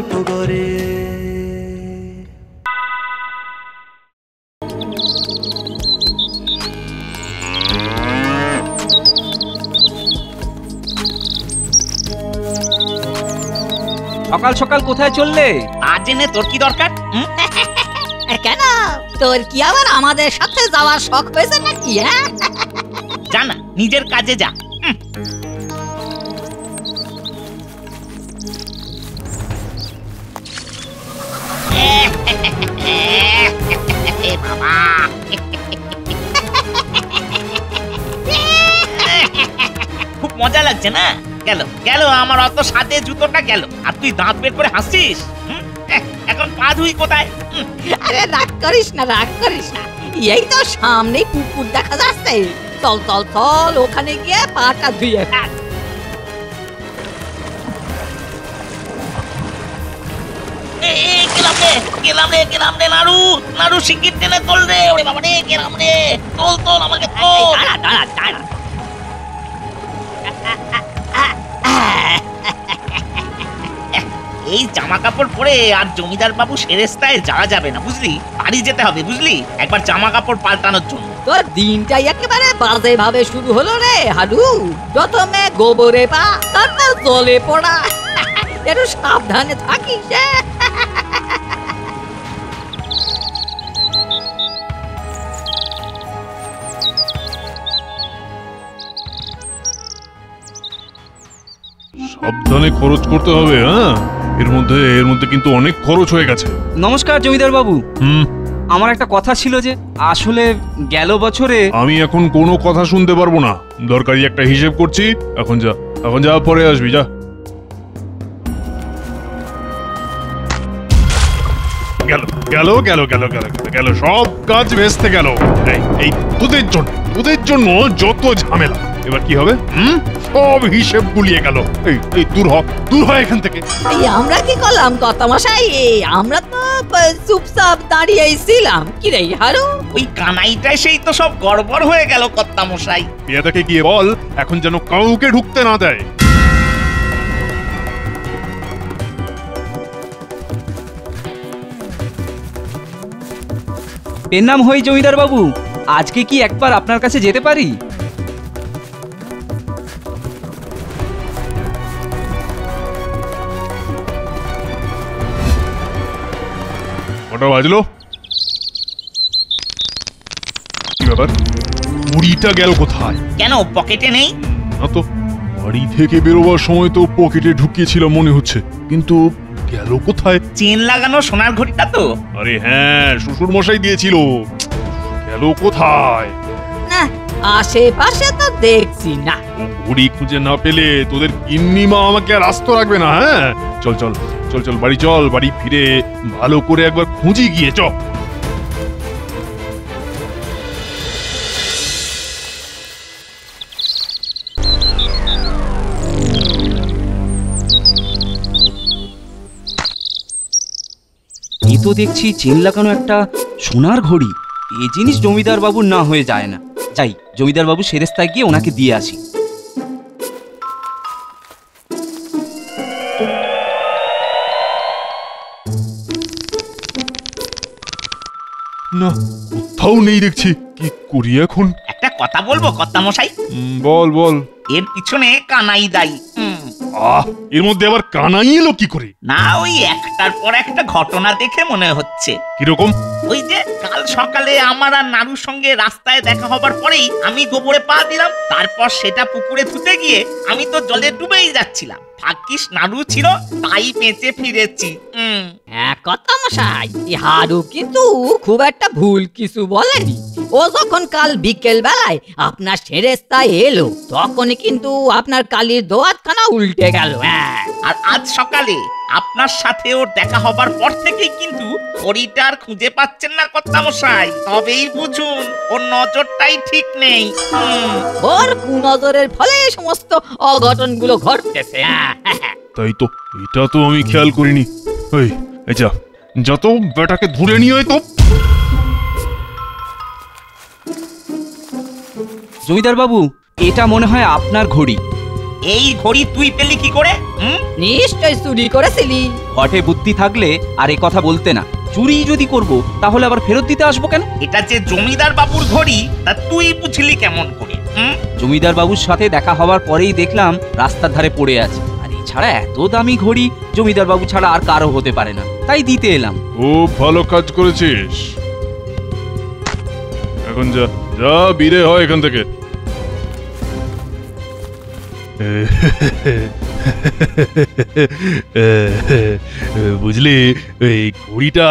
গল্প করে। সকাল সকাল কোথায় চললে? আজ জেনে তোর কি দরকার? কেন তোর কি আবার আমাদের সাথে যাওয়ার শখ হয়েছে নাকি? যা না, নিজের কাজে যা। বাবা খুব মজা লাগছে না? গেল গেল আমার অত সাথে জুতোটা গেল, আর তুই দাঁত বের করে হাসছিস। এখন পা ধুই কোথায়? আরে রাগ করিস না, রাগ করিস না, এই তো সামনে পুকুর দেখা যাচ্ছে, চল চল চল ওখানে গিয়ে পাটা ধুয়ে ফেল। গেলাম রে নাড়ু, নাড়ু শিগগির টেনে তোল রে। ওরে বাবা রে, গেলাম রে, তোল তোল আমাকে তোল। দাঁড়া দাঁড়া দাঁড়া, এই জামা কাপড় পরে আর জমিদার বাবু সেরেস্তায় যাওয়া যাবে না, বুঝলি? বাড়ি যেতে হবে, বুঝলি, একবার জামা কাপড় পাল্টানোর জন্য। তোর দিনটাই একেবারে বাজে ভাবে শুরু হলো রে হালু। প্রথমে গোবরে পা, তারপর জলে পড়া, একটু সাবধানে থাকিস। সাবধানে খরচ করতে হবে। হ্যাঁ, এর মধ্যে কিন্তু অনেক খরচ হয়ে গেছে। নমস্কার জমিদার বাবু। আমার একটা কথা ছিল যে, আসলে গেল বছরে আমি এখন কোনো কথা শুনতে পারবো না, দরকারি একটা হিসেব করছি। এখন যা, পরে আসবি, যা। গেল সব কাজ ভেস্তে গেল। এই তোদের জন্য যত ঝামেলা। এবার কি হবে? সব হিসেব গুলিয়ে গেল। এই দূর হয় এখান থেকে। আমরা কি করলাম কর্তামশাই? আমরা তো চুপচাপ দাঁড়িয়েছিলাম। কি রে হারু? ওই কানাইটাই সেই তো সব গড়বড় হয়ে গেল কর্তামশাই। পেয়াদাকে গিয়ে বল এখন যেন কাউকে ঢুকতে না দেয়। এর নাম হই জমিদার বাবু, আজকে কি একবার আপনার কাছে যেতে পারি? কটা বাজলো? কি ব্যাপার, কুড়িটা গেল কোথায়? কেন পকেটে নেই? না তো, বাড়ি থেকে বেরোবার সময় তো পকেটে ঢুকিয়েছিল মনে হচ্ছে, কিন্তু গেল কোথায়? চেন লাগানো সোনার ঘড়িটা তো। আরে হ্যাঁ, শ্বশুর মশাই দিয়েছিল, গেল কোথায়? না, আশেপাশে তো দেখছি না। ঘড়ি খুঁজে না পেলে তোদের গিন্নিমা আমাকে আর আস্ত রাখবে না। হ্যাঁ, চল বাড়ি চল, বাড়ি ফিরে ভালো করে একবার খুঁজি গিয়ে। চল। এই তো দেখছি চেন লাগানো একটা সোনার ঘড়ি। এই জিনিস জমিদার বাবুর না হয়ে যায় না। যাই, জমিদার বাবু সেরেস্তায় গিয়ে ওনাকে দিয়ে আসি। না, কোথাও নেই দেখছি, কি করি এখন? একটা কথা বলবো কর্তামশাই? বল। এর পিছনে কানাই দায়ী। এর মধ্যে আবার কানাই এলো কি করে? না, ওই একটার পর একটা ঘটনা দেখে মনে হচ্ছে। কিরকম? ওই যে কাল সকালে আমার আর নাড়ুর সঙ্গে রাস্তায় দেখা হবার পরেই আমি গোবরে পা দিলাম, তারপর সেটা পুকুরে ধুতে গিয়ে আমি তো জলে ডুবেই যাচ্ছিলাম। ভাগ্যিস নাড়ু ছিল, তাই বেঁচে ফিরেছি। কর্তামশাই, হারু কিন্তু খুব একটা ভুল কিছু বলেনি। ও যখন কাল বিকেল বেলায় আপনার সেরেস্তায় এলো, তখনই কিন্তু আপনার কালির দোয়াতখানা উল্টে গেল। আর আজ সকালে আপনার সাথে ওর দেখা হবার পর থেকেই কিন্তু ঘড়িটা আর খুঁজে পাচ্ছেন না কর্তামশাই। তবেই বুঝুন ওর নজরটাই ঠিক নেই। ওর কুনজরের ফলে সমস্ত অঘটনগুলো ঘটতেছে। তাই তো, এটা তো আমি খেয়াল করিনি। এই যা তো, বেটাকে ধরে নিয়ে আয় তো। জমিদার বাবু, এটা মনে হয় আপনার ঘড়ি। এই ঘড়ি তুই পেলি কি করে? নিশ্চয় চুরি করেছিলি। ঘটে বুদ্ধি থাকলে আর এ কথা বলতে না। চুরি যদি করব তাহলে আবার ফেরত দিতে আসবো কেন? এটা যে জমিদার বাবুর ঘড়ি তা তুই বুঝলি কেমন করে? জমিদার বাবুর সাথে দেখা হওয়ার পরেই দেখলাম রাস্তার ধারে পড়ে আছে। আর এছাড়া এত দামি ঘড়ি জমিদার বাবু ছাড়া আর কারো হতে পারে না, তাই দিতে এলাম। খুব ভালো কাজ করেছিস। এখন যা যা বিরে হয় এখান থেকে। বুঝলি, এই ঘড়িটা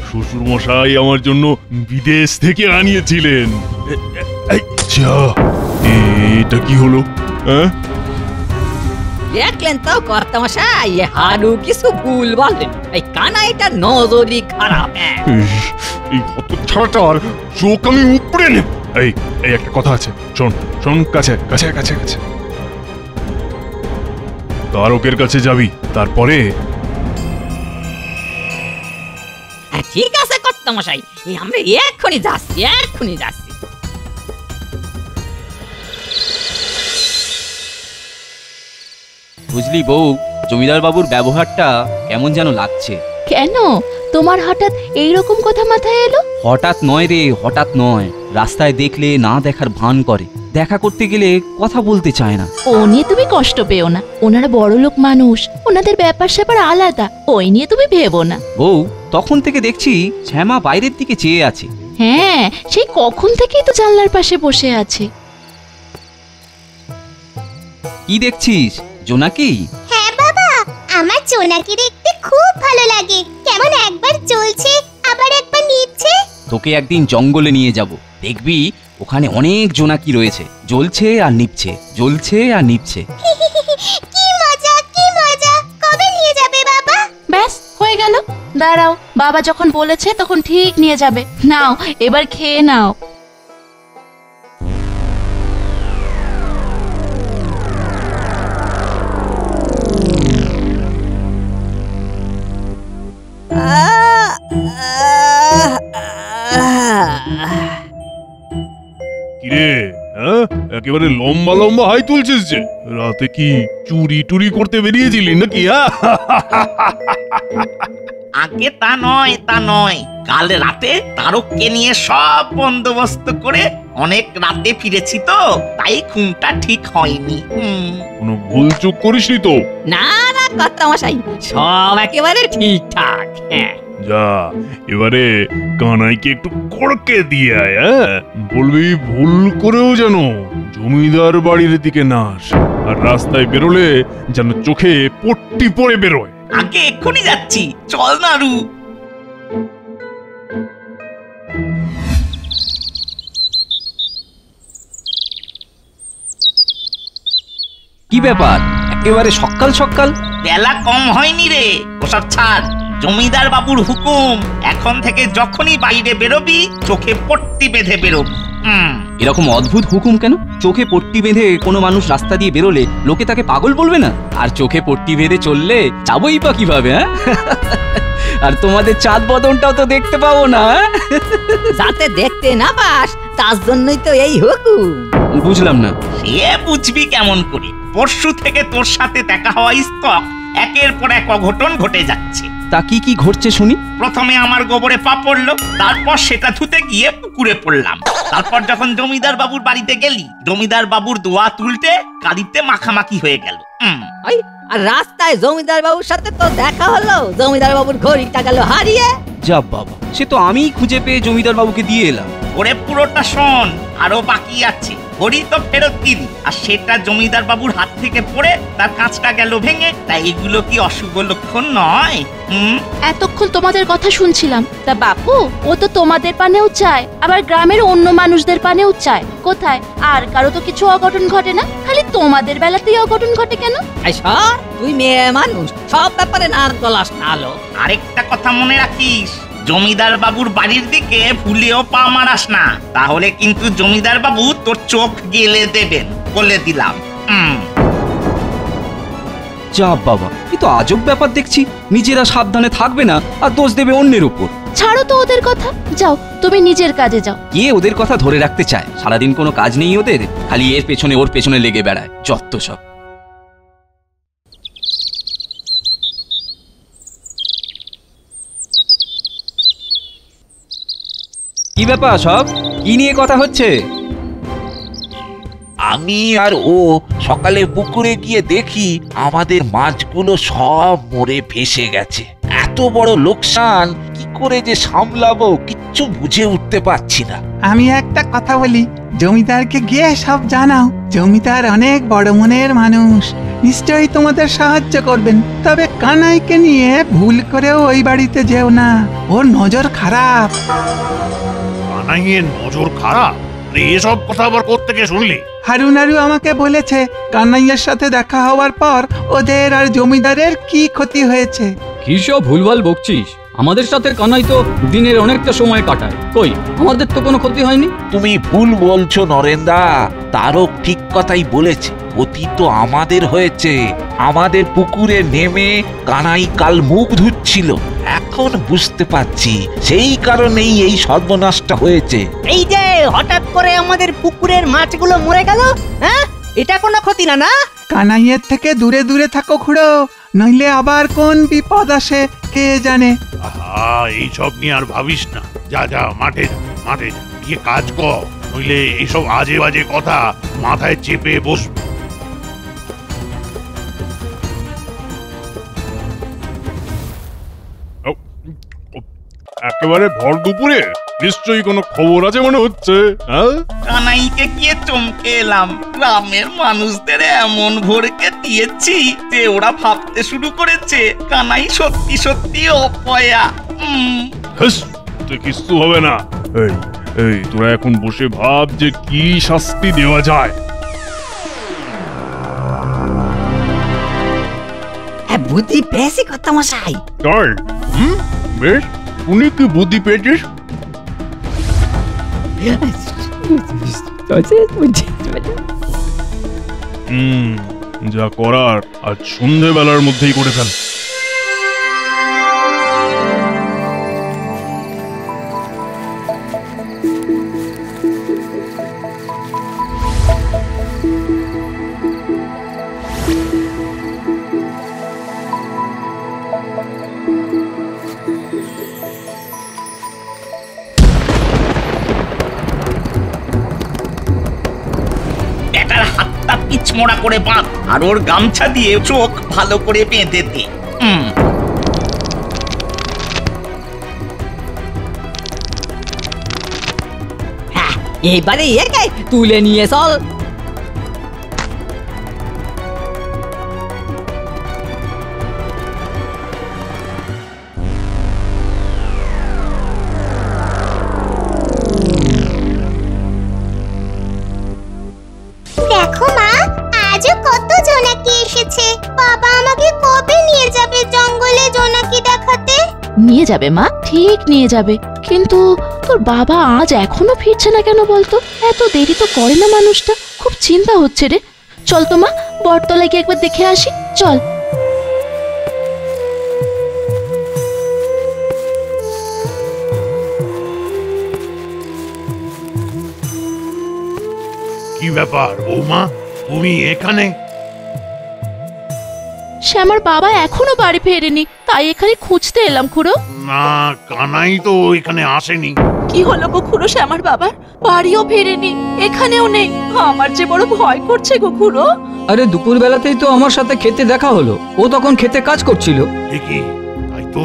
শ্বশুর মশাই আমার জন্য বিদেশ থেকে আনিয়েছিলেন। এটা কি হলো? দেখলেন তো কর্তামশাই, হারু কিছু ভুল বলেন। এই কানাইটার নজরই খারাপ। এই হতচ্ছাড়াটার চোখ আমি উপড়ে নেব। এই এই একটা কথা আছে, শোন শোন, কাছে কাছে কাছে কাছে। তারকের কাছে যাবি, তারপরে ঠিক আছে কর্তামশাই, আমরা এক্ষুনি যাচ্ছি, এক্ষুনি যাচ্ছি। বুঝলি বউ, জমিদার বাবুর ব্যবহারটা কেমন যেন লাগছে। কেন তোমার হঠাৎ এইরকম কথা মাথায় এলো? হঠাৎ নয় রে, হঠাৎ নয়। রাস্তায় দেখলে না দেখার ভান করে, দেখা করতে গেলে কথা বলতে চায় না। ও নিয়ে তুমি কষ্ট পেও না, ওনারা বড়লোক মানুষ, ওনাদের ব্যাপার স্যাপার আলাদা, ওই নিয়ে তুমি ভেবো না। বউ, তখন থেকে দেখছি শ্যামা বাইরের দিকে চেয়ে আছে। হ্যাঁ, সেই কখন থেকেই তো জানলার পাশে বসে আছে। কি দেখছিস, জোনাকি? হ্যাঁ বাবা, আমার জোনাকি দেখতে খুব ভালো লাগে। কেমন একবার চলছে আবার একবার নিচ্ছে। তোকে একদিন জঙ্গলে নিয়ে যাব, দেখবি ওখানে অনেক জোনাকি রয়েছে, জ্বলছে আর নিভছে, জ্বলছে আর নিভছে। কি মজা, কি মজা। কবে নিয়ে যাবে বাবা? ব্যাস হয়ে গেল, দাঁড়াও, বাবা যখন বলেছে তখন ঠিক নিয়ে যাবে। নাও এবার খেয়ে নাও। কিরে, একেবারে লম্বা লম্বা হাই তুলছিস যে? রাতে কি চুরি টুরি করতে বেরিয়েছিলি নাকি? আগে তা নয়, তা নয়। কাল রাতে তারককে নিয়ে সব বন্দোবস্ত করে অনেক রাতে ফিরেছি তো, তাই ঘুমটা ঠিক হয়নি। কোনো ভুল চুক করিসনি তো? না না কর্তামশাই, সব একেবারে ঠিকঠাক। হ্যাঁ, যা, এবারে কানাইকে একটু কড়কে দিয়ে আয়। বলবি ভুল করেও যেন জমিদার বাড়ির দিকে না আসে, আর রাস্তায় বেরোলে যেন চোখে পট্টি পরে বেরোয়। আগে এক্ষুনি যাচ্ছি, চল নাড়ু। কি ব্যাপার, একেবারে সকাল সকাল? বেলা কম হয়নি রে, ওসব ছাড়। জমিদার বাবুর হুকুম, এখন থেকে যখনই বাইরে বেরোবি চোখে পট্টি বেঁধে বেরোবি। এরকম অদ্ভুত হুকুম কেন? চোখে পট্টি বেঁধে কোনো মানুষ রাস্তা দিয়ে বেরোলে লোকে তাকে পাগল বলবে না? আর চোখে পট্টি বেঁধে চললে যাবোই বা কিভাবে? আর তোমাদের চাঁদ বদনটাও তো দেখতে পাবো না। যাতে দেখতে না পাস তার জন্যই তো এই হুকুম। বুঝলাম না। সে বুঝবি কেমন করে? পরশু থেকে তোর সাথে দেখা হওয়া স্টক একের পর এক অঘটন ঘটে যাচ্ছে। তা কি কি ঘটছে শুনি? প্রথমে আমার গোবরে পা পড়লো, তারপর সেটা ধুতে গিয়ে পুকুরে পড়লাম। তারপর যখন জমিদার বাবুর বাড়িতে গেলি, জমিদার বাবুর দোয়া তুলতে কালিতে মাখামাখি হয়ে গেল। ওই, আর রাস্তায় জমিদার বাবুর সাথে তো দেখা হলো, জমিদার বাবুর ঘড়িটা গেল হারিয়ে। যা বাবা, সে তো আমিই খুঁজে পেয়ে জমিদার বাবুকে দিয়ে এলাম। ওরে পুরোটা শোন, আরো বাকি আছে। ঘড়ি তো ফেরত দিলি, আর সেটা জমিদার বাবুর হাত থেকে পড়ে তার কাঁচটা গেল ভেঙে। তাই এগুলো কি অশুভ লক্ষণ নয়? এতক্ষণ তোমাদের কথা শুনছিলাম, তা বাপু ও তো তোমাদের পানেও চায়, আবার গ্রামের অন্য মানুষদের পানেও চায়। কোথায় আর কারো তো কিছু অঘটন ঘটে না, খালি তোমাদের বেলাতেই অঘটন ঘটে কেন? তুই মেয়ে মানুষ, সব ব্যাপারে নাক গলাস না আলো। আরেকটা কথা মনে রাখিস, জমিদার বাবুর বাড়ির দিকে ভুলেও পা মারাস না, তাহলে কিন্তু জমিদার বাবু তোর চোখ গেলে দেবেন, বলে দিলাম। যা বাবা, এ তো আজব ব্যাপার দেখছি। নিজেরা সাবধানে থাকবে না আর দোষ দেবে অন্যের উপর। ছাড়ো তো ওদের কথা, যাও তুমি নিজের কাজে যাও। কে ওদের কথা ধরে রাখতে চায়? সারাদিন কোনো কাজ নেই ওদের, খালি এর পেছনে ওর পেছনে লেগে বেড়ায়, যত সব। ব্যাপার সব? কি নিয়ে কথা হচ্ছে? আমি আর ও সকালে পুকুরে গিয়ে দেখি আমাদের মাছগুলো সব মরে ভেসে গেছে। এত বড় লোকসান কি করে যে সামলাবো কিচ্ছু বুঝে উঠতে পারছি না। আমি একটা কথা বলি, জমিদারকে গিয়ে সব জানাও। জমিদার অনেক বড় মনের মানুষ, নিশ্চয়ই তোমাদের সাহায্য করবেন। তবে কানাইকে নিয়ে ভুল করেও ওই বাড়িতে যেও না, ওর নজর খারাপ। কানাইয়ের নজর খারাপ? এসব কথা আবার কোত্থেকে শুনলি? হারুন আমাকে বলেছে কানাইয়ের সাথে দেখা হওয়ার পর ওদের আর জমিদারের কি ক্ষতি হয়েছে। কি সব ভুলভাল বকছিস? আমাদের সাথে কানাই তো দিনের অনেকটা সময় কাটায়, কই আমাদের তো কোনো ক্ষতি হয়নি। তুমি ভুল বলছো নরেন্দা, তারও ঠিক কথাই বলেছে। ক্ষতি তো আমাদের হয়েছে। আমাদের পুকুরে নেমে কানাই কাল মুখ ধুচ্ছিল, এখন বুঝতে পারছি সেই কারণেই এই সর্বনাশটা হয়েছে। এই যে হঠাৎ করে আমাদের পুকুরের মাছগুলো মরে গেল, হ্যাঁ এটা কোনো ক্ষতি না? না, কানাইয়ের থেকে দূরে দূরে থাকো খুড়ো, নইলে আবার কোন বিপদ আসে কে জানে। এইসব নিয়ে আর ভাবিস না। যা যা, মাঠে যা, মাঠে যা, গিয়ে কাজ কর, নইলে এইসব আজে বাজে কথা মাথায় চেপে বসবে। একেবারে ভর দুপুরে নিশ্চয়ই কোনো খবর আছে মনে হচ্ছে। কানাইকে গিয়ে চমকে এলাম। গ্রামের মানুষদের এমন ভরকে দিয়েছি যে ওরা ভাবতে শুরু করেছে কানাই সত্যি সত্যি অপয়া। কিছু হবে না। এই এই তোরা এখন বসে ভাব যে কি শাস্তি দেওয়া যায়। বুদ্ধি পেয়েছি কত মশাই। তাই? বেশ, উনি কি বুদ্ধি পেয়েছিস? যা করার আজ সন্ধেবেলার মধ্যেই করে ফেল। পিছমোড়া করে বাঁধ আর ওর গামছা দিয়ে চোখ ভালো করে বেঁধে দে। এইবারে একে তুলে নিয়ে চল। দেখো মা, আজও কত জোনাকি এসেছে। বাবা আমাকে কবে নিয়ে যাবে জঙ্গলে জোনাকি দেখাতে? নিয়ে যাবে মা, ঠিক নিয়ে যাবে। কিন্তু তোর বাবা আজ এখনো ফিরছে না কেন বলতো? এত দেরি তো করে না মানুষটা, খুব চিন্তা হচ্ছে রে। চল তো মা, বটতলায় গিয়ে একবার দেখে আসি, চল। কি ব্যাপার বৌমা, তুমি এখানে? শ্যামার বাবা এখনো বাড়ি ফেরেনি, তাই এখানে খুঁজতে এলাম খুড়ো। না, কানাই তো এখানে আসেনি। কি হলো গো খুড়ো, শ্যামার বাবার বাড়িও ফেরেনি, এখানেও নেই। আমার যে বড় ভয় করছে গো খুড়ো। আরে দুপুর বেলাতেই তো আমার সাথে খেতে দেখা হলো, ও তখন খেতে কাজ করছিল। দেখি, তাই তো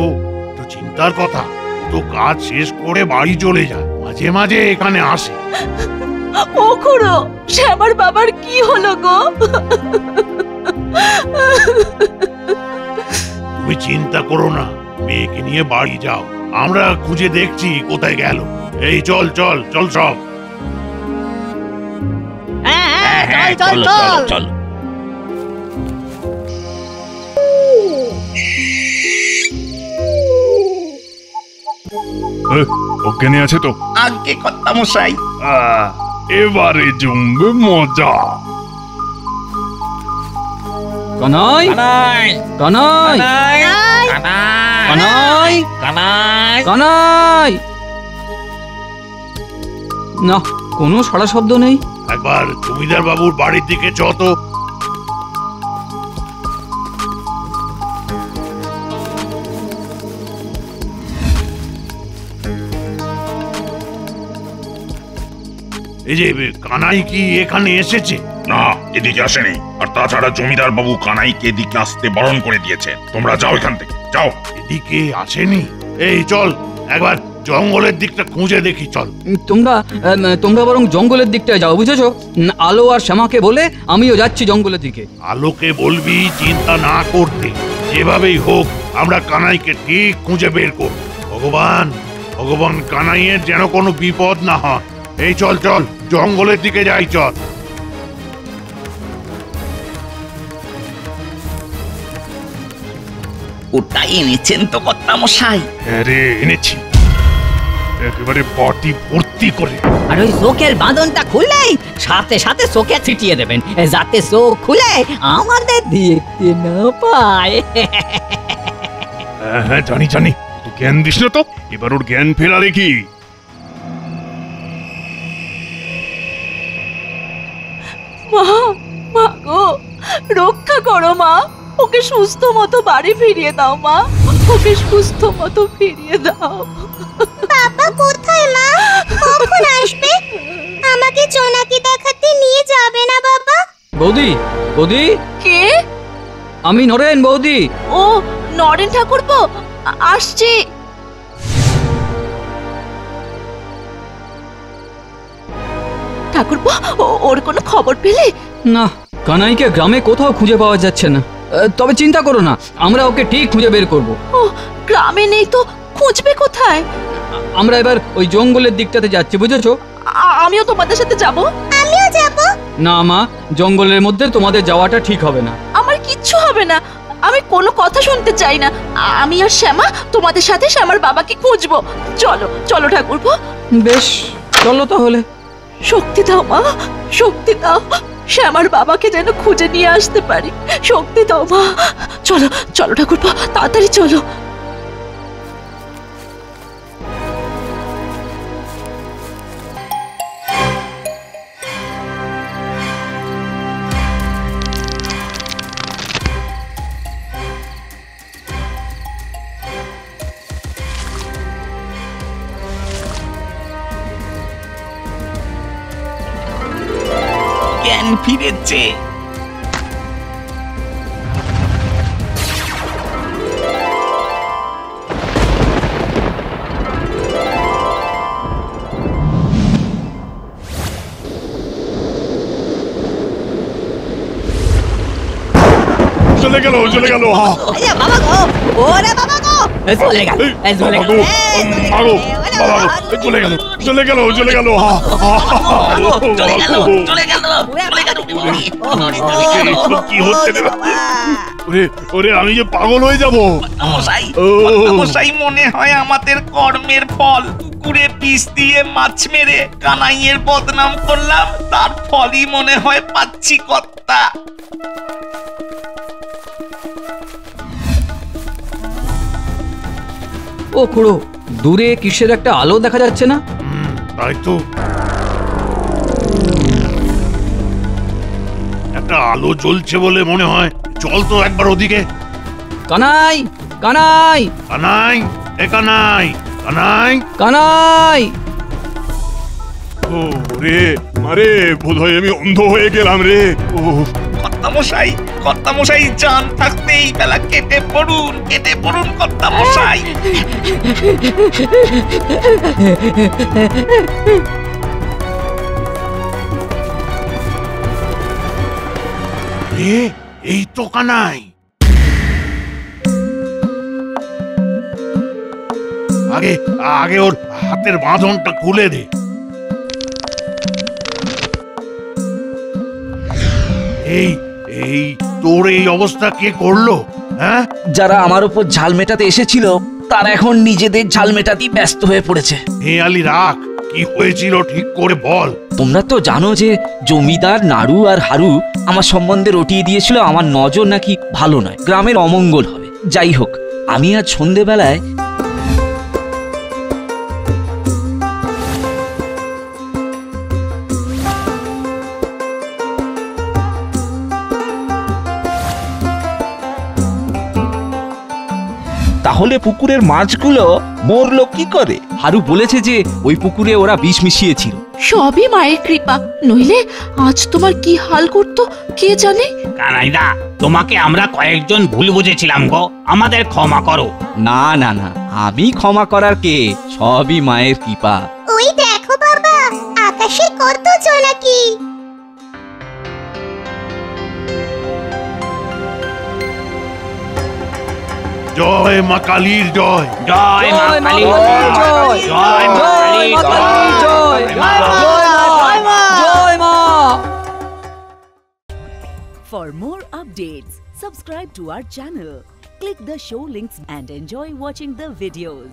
চিন্তার কথা। তো কাজ শেষ করে বাড়ি চলে যায়, মাঝে মাঝে এখানে আসে। ও খুড়ো, শ্যামার বাবার কি হলো গো? তুমি চিন্তা করো না, মেয়েকে নিয়ে বাড়ি যাও, আমরা খুঁজে দেখছি কোথায় গেল। এই চল চল চল সব। হ্যাঁ, চল চল চল চল। ওখানে আছে তো? আগে কর্তা মশাই। এবারে জমবে মজা। কানাই কানাই কানাই কানাই কানাই কানাই কানাই। না, কোনো সাড়া শব্দ নেই। একবার জমিদার বাবুর বাড়ির দিকে চ তো। এই যে কানাই কি এখানে এসেছে? না, এদিকে আসেনি। আর তাছাড়া জমিদার বাবু কানাইকে এদিকে আসতে বারণ করে দিয়েছে। তোমরা যাও এখান থেকে, যাও। এদিকে আসেনি? এই চল একবার জঙ্গলের দিকটা খুঁজে দেখি, চল। তোমরা বরং জঙ্গলের দিকটায় যাও, বুঝেছো? আলো আর শ্যামাকে বলে আমিও যাচ্ছি জঙ্গলের দিকে। আলোকে বলবি চিন্তা না করতে, যেভাবেই হোক আমরা কানাইকে ঠিক খুঁজে বের করব। ভগবান, ভগবান কানাইয়ের যেন কোনো বিপদ না হয়। এই চল চল জঙ্গলের দিকে যাই, চল। ওটাই এনেছেন তো কর্তামশাই? হ্যাঁ রে, এনেছি, একেবারে বাটি ভর্তি করে। আর ওই চোখের বাঁধনটা খুললেই সাথে সাথে চোখে ছিটিয়ে দেবেন, যাতে চোখ খুলে আমাদের দেখতে না পায়। হ্যাঁ হ্যাঁ, জানি জানি, তুই জ্ঞান দিস না তো, এবার ওর জ্ঞান ফেরা দেখি। মা, মা গো, রক্ষা করো মা, ওকে সুস্থ মতো বাড়ি ফিরিয়ে দাও মা, ওকে সুস্থ মতো ফিরিয়ে দাও। বাবা কোথায় মা? কখন আসবে? আমাকে জোনাকি দেখাতে নিয়ে যাবে না বাবা? বৌদি, বৌদি, কে? আমি নরেন, বৌদি। ও নরেন ঠাকুরপো, আসছি। ঠাকুরপো, ওর কোনো খবর পেলে? না, কানাইকে গ্রামে কোথাও খুঁজে পাওয়া যাচ্ছে না। তবে চিন্তা করো না, আমরা ওকে ঠিক খুঁজে বের করব। ও গ্রামে নেই তো খুঁজবে কোথায়? আমরা এবার ওই জঙ্গলের দিকটাতে যাচ্ছি, বুঝেছো? আমিও তোমাদের সাথে যাব। আমিও যাব। না মা, জঙ্গলের মধ্যে তোমাদের যাওয়াটা ঠিক হবে না। আমার কিচ্ছু হবে না, আমি কোনো কথা শুনতে চাই না। আমি আর শ্যামা তোমাদের সাথে শ্যামার বাবাকে খুঁজবো। চলো চলো ঠাকুরপো। বেশ, চলো তাহলে। শক্তি দাও মা, শক্তি দাও, শ্যামার বাবাকে যেন খুঁজে নিয়ে আসতে পারি। শক্তি দাও মা। চলো চলো ঠাকুরপো, তাড়াতাড়ি চলো। জ্ঞান ফিরেছে। চলে গেল, চলে গেল। বাবা গো, ওরে বাবা গো, চলে গেল, চলে গেল, মাগো, বাবা গো, চলে গেল, চলে গেল, চলে গেল। চলে গেল, চলে গেল, চলে গেল। কি হচ্ছে রে? ওরে ওরে, আমি যে পাগল হয়ে যাবো। মশাই, মনে হয় আমাদের কর্মের ফল। পুকুরে বিষ দিয়ে মাছ মেরে কানাইয়ের বদনাম করলাম, তার ফলই মনে হয় পাচ্ছি কর্তা। ও খুড়ো, দূরে কিসের একটা আলো দেখা যাচ্ছে না? তাই তো, একটা আলো জ্বলছে বলে মনে হয়। চল তো একবার ওদিকে। কানাই, কানাই, কানাই, এ কানাই, কানাই, কানাই। ও রে, আরে বোধহয় আমি অন্ধ হয়ে গেলাম রে। ও কর্তামশাই, জান থাকতে এই বেলা কেটে পড়ুন, কেটে পড়ুন কর্তামশাই। এই তো কানাই। আগে আগে ওর হাতের বাঁধনটা খুলে দে। এই এই তোর এই অবস্থা কে করলো? হ্যাঁ, যারা আমার উপর ঝাল মেটাতে এসেছিল তারা এখন নিজেদের ঝাল মেটাতেই ব্যস্ত হয়ে পড়েছে। হে আলী, রাখ, কি হয়েছিল ঠিক করে বল। তোমরা তো জানো যে জমিদার নাড়ু আর হারু আমার সম্বন্ধে রটিয়ে দিয়েছিল আমার নজর নাকি ভালো নয়, গ্রামের অমঙ্গল হবে। যাই হোক, আমি আজ সন্ধেবেলায় তাহলে পুকুরের মাছগুলো মরলো কি করে? হারু বলেছে যে ওই পুকুরে ওরা বিষ মিশিয়েছিল। সবই মায়ের কৃপা, নইলে আজ তোমার কি হাল করতো কে জানে। কানাইদা, তোমাকে আমরা কয়েকজন ভুল বুঝেছিলাম গো, আমাদের ক্ষমা করো। না না না, আমি ক্ষমা করার কে, সবই মায়ের কৃপা। ওই দেখো বাবা, আকাশে কত জোনাকি। জয় মা কালীর জয়। জয় মা কালী জয়, জয় মা কালী জয়, জয় মা। For more updates, subscribe to our channel, click the show links and enjoy watching the videos.